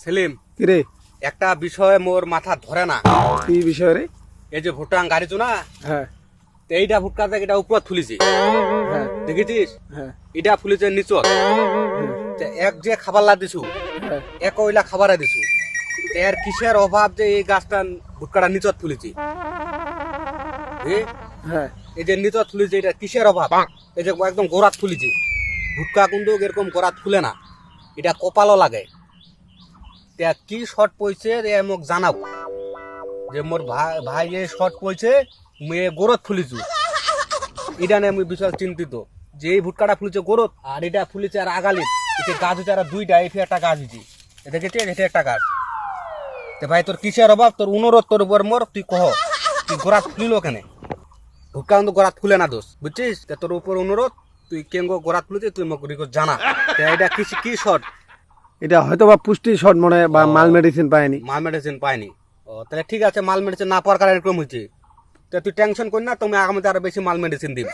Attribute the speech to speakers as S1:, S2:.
S1: সেলিম,
S2: কিরে
S1: একটা বিষয় মোর মাথা ধরে না।
S2: কি বিষয় রে?
S1: এই যে ভুট্টাং গাড়িছো না,
S2: হ্যাঁ
S1: তো এইটা ভুট্টা থেকে এটা উপর তুলিছে,
S2: হ্যাঁ
S1: দেখেছিস?
S2: হ্যাঁ
S1: এটা ফুলিছে নিচত। তো এক যে খাবার লা দিছু,
S2: হ্যাঁ।
S1: এক ওইলা খাবার দিছু, তো এর কিসের অভাব যে এই গাছটা ভুট্টাটা নিচত ফুলিছে?
S2: হ্যাঁ
S1: এই যে নিচত ফুলিছে, এটা কিসের অভাব? এই যে একদম গোড়াত ফুলিছে। ভুট্টা কিন্তু এরকম গোড়াত ফুলে না, এটা কপালও লাগে। তা কি শর্ট পড়ছে মোক জানাও, যে মোর ভাই এই শর্ট পড়ছে, মেয়ে গোরত ফুলিছু। এটা নিয়ে আমি বিশাল চিন্তিত, যে এই ভুট্টাটা ফুলিছে গোরত, আর এটা ফুলিছে আর আগালিত। এতে গাছ হচ্ছে আর দুইটা, এফে একটা গাছ হয়েছে, এটা কেটে এটা একটা গাছ। তো ভাই তোর কিসের অভাব? তোর অনুরোধ তোর উপর মোর, তুই কহ তুই গোড়াত ফুলিল কেন? ভুট্টা কিন্তু গোড়াত ফুলে না দোষ, বুঝছিস? তা তোর উপর অনুরোধ, তুই কেঙ্গো গোড়াত ফুলিছে তুই মোক জানা। তা এটা কি শর্ট?
S2: এটা হয়তো বা পুষ্টি শর্ট মনে হয়, বা মাল মেডিসিন পায়নি।
S1: মাল মেডিসিন পাইনি। ও তাহলে ঠিক আছে, মাল মেডিসিন না পাওয়ার কারণে এরকম হয়েছে। তা তুই টেনশন কর না, তুমি আগামীতে আরো বেশি মাল মেডিসিন দিবি।